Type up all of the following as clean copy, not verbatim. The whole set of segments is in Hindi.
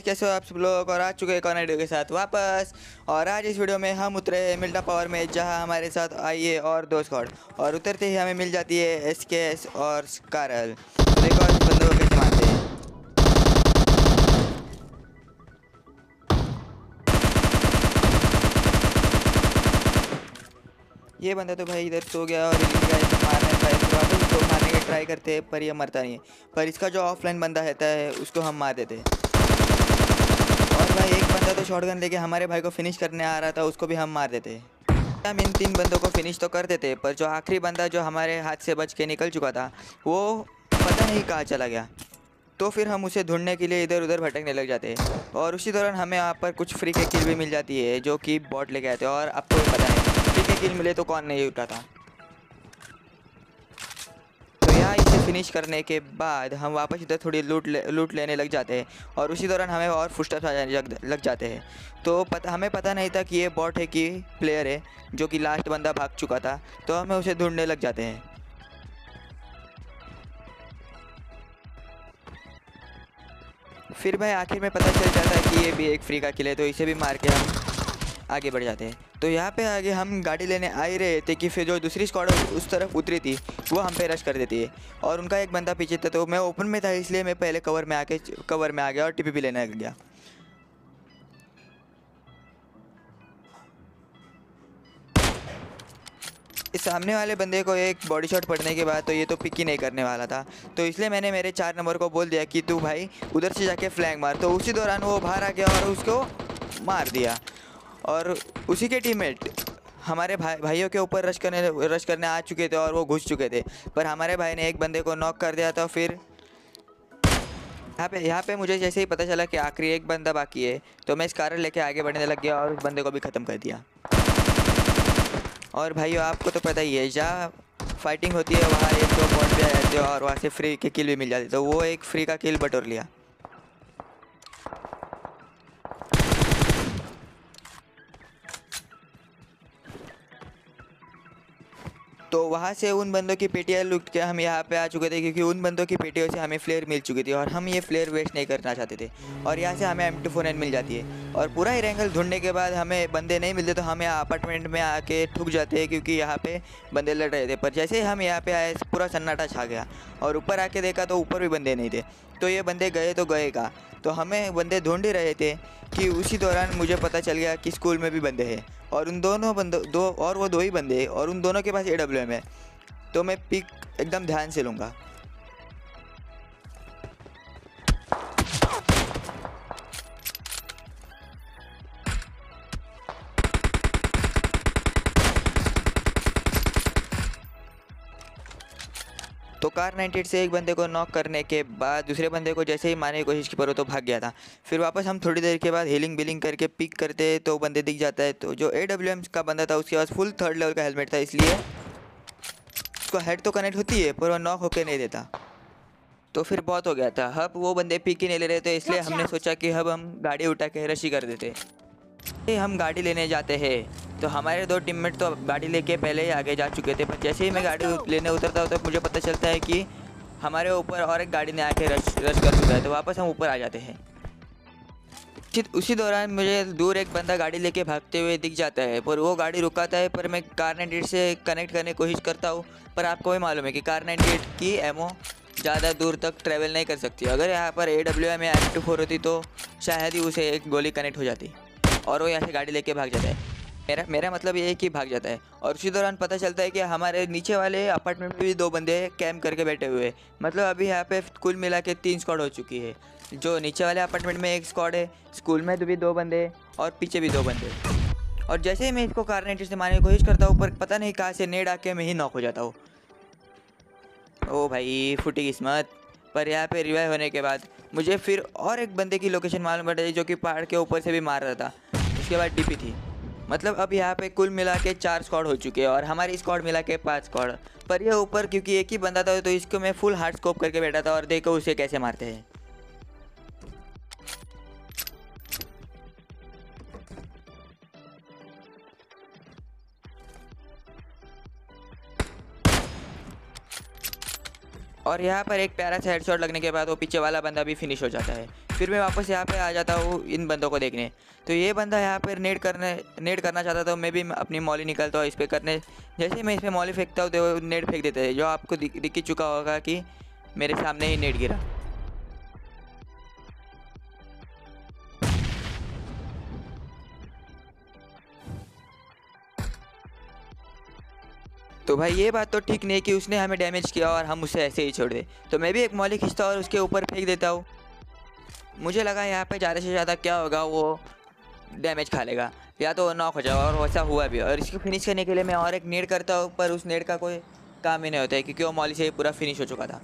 गाइस, कैसे हो आप सब लोग। और आ चुके हैं एक और वीडियो के साथ वापस। और आज इस वीडियो में हम उतरे हैं मिल्टा पावर में, जहां हमारे साथ आईए और दो स्क्वाड। और उतरते ही हमें मिल जाती है एसकेएस और कारल। तो देखो इस बंदे को कैसे मारते हैं। ये बंदा तो भाई इधर सो गया और मारने ट्राई वापस उसको मारने की ट्राई करते हैं, पर ये मरता नहीं है। पर इसका जो ऑफलाइन बंदा रहता है उसको हम मार देते हैं। और भाई एक बंदा तो शॉटगन लेके हमारे भाई को फिनिश करने आ रहा था, उसको भी हम मार देते हैं। हम इन तीन बंदों को फिनिश तो कर देते, पर जो आखिरी बंदा जो हमारे हाथ से बच के निकल चुका था वो पता नहीं कहाँ चला गया। तो फिर हम उसे ढूंढने के लिए इधर उधर भटकने लग जाते हैं। और उसी दौरान हमें यहाँ पर कुछ फ्री के किल भी मिल जाती है, जो कि बॉट लेके आते हैं। और आपको भी पता है फ्री के किल मिले तो कौन नहीं उठाता। तो यहाँ इसे फिनिश करने के बाद हम वापस इधर थोड़ी लूट लेने लग जाते हैं। और उसी दौरान हमें और फुटस्टेप्स आ जाने लग जाते हैं। तो हमें पता नहीं था कि ये बॉट है कि प्लेयर है, जो कि लास्ट बंदा भाग चुका था। तो हमें उसे ढूंढने लग जाते हैं। फिर भाई आखिर में पता चल जाता है कि ये भी एक फ्री का किल है, तो इसे भी मार के हम आगे बढ़ जाते हैं। तो यहाँ पे आगे हम गाड़ी लेने आ ही रहे थे कि फिर जो दूसरी स्क्वाड उस तरफ उतरी थी वो हम पे रश कर देती है। और उनका एक बंदा पीछे था, तो मैं ओपन में था इसलिए मैं पहले कवर में आ गया और टीपीपी लेने लग गया। इस सामने वाले बंदे को एक बॉडी शॉट पड़ने के बाद तो ये तो पिक ही नहीं करने वाला था, तो इसलिए मैंने मेरे 4 नंबर को बोल दिया कि तू भाई उधर से जाके फ्लैंक मार। तो उसी दौरान वो बाहर आ गया और उसको मार दिया। और उसी के टीममेट हमारे भाइयों के ऊपर रश करने आ चुके थे और वो घुस चुके थे, पर हमारे भाई ने एक बंदे को नॉक कर दिया था। फिर यहाँ पे मुझे जैसे ही पता चला कि आखिरी एक बंदा बाकी है, तो मैं इस कार लेके आगे बढ़ने लग गया और उस बंदे को भी ख़त्म कर दिया। और भाइयों आपको तो पता ही है, जहाँ फाइटिंग होती है वहाँ एक दो बॉट भी आ जाते हैं और वहाँ से फ्री के किल भी मिल जाती है। तो वो एक फ्री का किल बटोर लिया। तो वहाँ से उन बंदों की पेटियाँ लूट के हम यहाँ पे आ चुके थे, क्योंकि उन बंदों की पेटियों से हमें फ्लेयर मिल चुकी थी और हम ये फ्लेयर वेस्ट नहीं करना चाहते थे। और यहाँ से हमें M249 मिल जाती है। और पूरा ही एंगल ढूंढने के बाद हमें बंदे नहीं मिलते, तो हम यहाँ अपार्टमेंट में आके ठुक जाते हैं, क्योंकि यहाँ पे बंदे लड़ रहे थे। पर जैसे ही हम यहाँ पे आए पूरा सन्नाटा छा गया और ऊपर आके देखा तो ऊपर भी बंदे नहीं थे। तो ये बंदे गए तो गए कहाँ। तो हमें बंदे ढूंढ ही रहे थे कि उसी दौरान मुझे पता चल गया कि स्कूल में भी बंदे हैं। और उन दोनों वो दो ही बंदे हैं और उन दोनों के पास AWM है। तो मैं पिक एकदम ध्यान से लूँगा। तो कार 98 से एक बंदे को नॉक करने के बाद दूसरे बंदे को जैसे ही मारने की कोशिश की, पर वो तो भाग गया था। फिर वापस हम थोड़ी देर के बाद हीलिंग बिलिंग करके पिक करते तो बंदे दिख जाता है। तो जो AWM का बंदा था उसके पास फुल 3rd लेवल का हेलमेट था, इसलिए उसको हेड तो कनेक्ट होती है पर वो नॉक होके नहीं देता। तो फिर बहुत हो गया था। अब वो बंदे पिक ही नहीं ले रहे थे, इसलिए हमने सोचा कि अब हम गाड़ी उठा के रशी कर देते। हम गाड़ी लेने जाते हैं तो हमारे 2 टीममेट तो गाड़ी लेके पहले ही आगे जा चुके थे। पर जैसे ही मैं गाड़ी लेने उतरता हूँ तो मुझे पता चलता है कि हमारे ऊपर और एक गाड़ी ने आके रश कर चुका है। तो वापस हम ऊपर आ जाते हैं। उसी दौरान मुझे दूर एक बंदा गाड़ी लेके भागते हुए दिख जाता है, पर वो गाड़ी रुकाता है। पर मैं कार 98 से कनेक्ट करने की कोशिश करता हूँ, पर आपको भी मालूम है कि कार 98 की एमओ ज़्यादा दूर तक ट्रैवल नहीं कर सकती। अगर यहाँ पर AWM या M24 होती तो शायद ही उसे एक गोली कनेक्ट हो जाती और वो यहाँ से गाड़ी लेके भाग जाता है। मेरा मतलब ये है कि भाग जाता है। और उसी दौरान पता चलता है कि हमारे नीचे वाले अपार्टमेंट में भी 2 बंदे कैंप करके बैठे हुए हैं। मतलब अभी यहाँ पे कुल मिला के 3 स्क्वाड हो चुकी है। जो नीचे वाले अपार्टमेंट में 1 स्क्वाड है, स्कूल में भी 2 बंदे और पीछे भी 2 बंदे। और जैसे ही मैं इसको कार 98 से मारने की कोशिश करता हूँ, पर पता नहीं कहाँ से नेड आके मैं ही नॉक हो जाता हूँ। ओ भाई फूटी किस्मत। पर यहाँ पे रिवाइव होने के बाद मुझे फिर और एक बंदे की लोकेशन मालूम पड़ रही, जो कि पहाड़ के ऊपर से भी मार रहा था। उसके बाद DP थी। मतलब अब यहाँ पे कुल मिला के 4 स्क्वाड हो चुके हैं और हमारी स्क्वाड मिला के 5 स्क्वाड। पर यह ऊपर क्योंकि एक ही बंदा था तो इसको मैं फुल हार्ड स्कोप करके बैठा था और देखो उसे कैसे मारते हैं। और यहाँ पर एक प्यारा सा हेडशॉट लगने के बाद वो पीछे वाला बंदा भी फिनिश हो जाता है। फिर मैं वापस यहाँ पे आ जाता हूँ इन बंदों को देखने। तो ये बंदा यहाँ पर नेड करना चाहता था, मैं भी अपनी मॉली निकलता हूँ इस पर करने। जैसे ही मैं इस पर मॉली फेंकता हूँ तो नेड फेंक देते हैं, जो आपको दिख ही चुका होगा कि मेरे सामने ही नेड गिरा। तो भाई ये बात तो ठीक नहीं कि उसने हमें डैमेज किया और हम उसे ऐसे ही छोड़ दें। तो मैं भी एक मॉली खींचता और उसके ऊपर फेंक देता हूँ। मुझे लगा यहाँ पे ज़्यादा से ज़्यादा क्या होगा, वो डैमेज खा लेगा या तो नॉक हो जाएगा, और वैसा हुआ भी। और इसको फिनिश करने के लिए मैं और एक नेड करता हूँ, पर उस नेड का कोई काम ही नहीं होता है क्योंकि वो मॉली से ही पूरा फिनिश हो चुका था।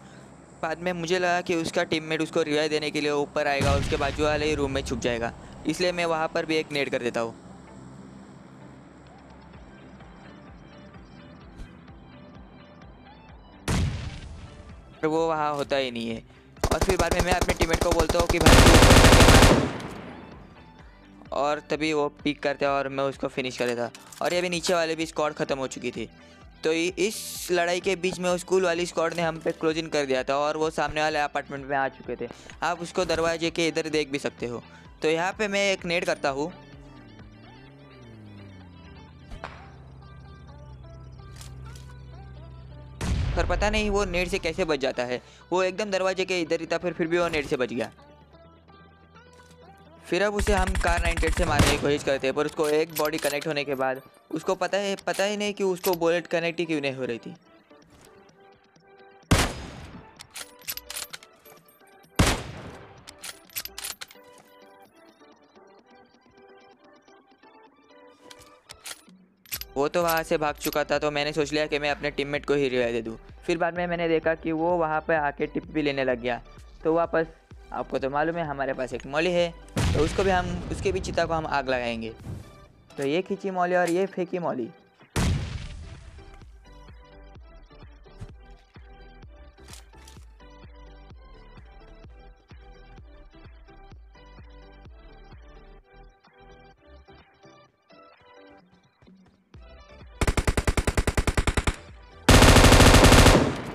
बाद में मुझे लगा कि उसका टीममेट उसको रिवाइव देने के लिए ऊपर आएगा और उसके बाजू वाले ही रूम में छुप जाएगा, इसलिए मैं वहाँ पर भी एक नेड कर देता हूँ। पर वो वहाँ होता ही नहीं है। और फिर बाद में मैं अपने टीममेट को बोलता हूँ कि भाई तू ऊपर करके मार, और तभी वो पिक करते हैं और मैं उसको फिनिश कर देता। और ये भी नीचे वाले भी स्क्वाड ख़त्म हो चुकी थी। तो इस लड़ाई के बीच में वो स्कूल वाली स्क्वाड ने हम पे क्लोजिंग कर दिया था और वो सामने वाले अपार्टमेंट में आ चुके थे। आप उसको दरवाजे के इधर देख भी सकते हो। तो यहाँ पे मैं एक नेड करता हूँ, पर पता नहीं वो नेट से कैसे बच जाता है। वो एकदम दरवाजे के इधर ही था, फिर भी वो नेट से बच गया। फिर अब उसे हम कार 98 से मारने की कोशिश करते हैं, पर उसको एक बॉडी कनेक्ट होने के बाद उसको पता ही नहीं कि उसको बुलेट कनेक्ट ही क्यों नहीं हो रही थी। वो तो वहाँ से भाग चुका था, तो मैंने सोच लिया कि मैं अपने टीममेट को ही रिवाइव दे दूँ। फिर बाद में मैंने देखा कि वो वहाँ पे आके टिप भी लेने लग गया। तो वापस आपको तो मालूम है हमारे पास एक मॉली है, तो उसको भी हम उसके भी चिता को हम आग लगाएंगे। तो ये खींची मॉली और ये फेंकी मॉली।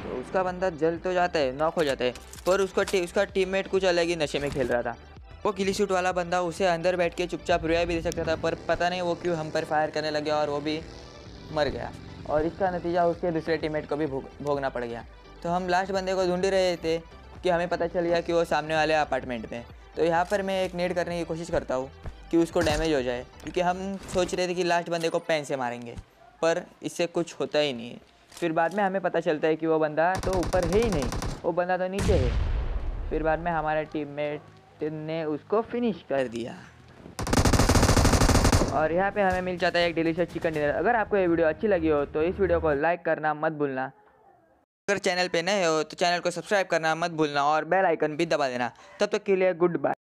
तो उसका बंदा जल तो जाता है, नॉक हो जाता है, पर उसका टीममेट कुछ अलग ही नशे में खेल रहा था। वो गिली सूट वाला बंदा उसे अंदर बैठ के चुपचाप रिवाइव भी दे सकता था, पर पता नहीं वो क्यों हम पर फायर करने लग गया और वो भी मर गया। और इसका नतीजा उसके दूसरे टीममेट को भी भोगना पड़ गया। तो हम लास्ट बंदे को ढूंढ ही रहे थे कि हमें पता चल गया कि वो सामने वाले अपार्टमेंट में। तो यहाँ पर मैं एक नेड करने की कोशिश करता हूँ कि उसको डैमेज हो जाए, क्योंकि हम सोच रहे थे कि लास्ट बंदे को पेन से मारेंगे, पर इससे कुछ होता ही नहीं है। फिर बाद में हमें पता चलता है कि वो बंदा तो ऊपर है ही नहीं, वो बंदा तो नीचे है। फिर बाद में हमारे टीममेट ने उसको फिनिश कर दिया और यहाँ पे हमें मिल जाता है एक डिलीशियस चिकन डिनर। अगर आपको ये वीडियो अच्छी लगी हो तो इस वीडियो को लाइक करना मत भूलना। अगर चैनल पे नए हो तो चैनल को सब्सक्राइब करना मत भूलना और बेल आइकन भी दबा देना। तब तक के लिए गुड बाय।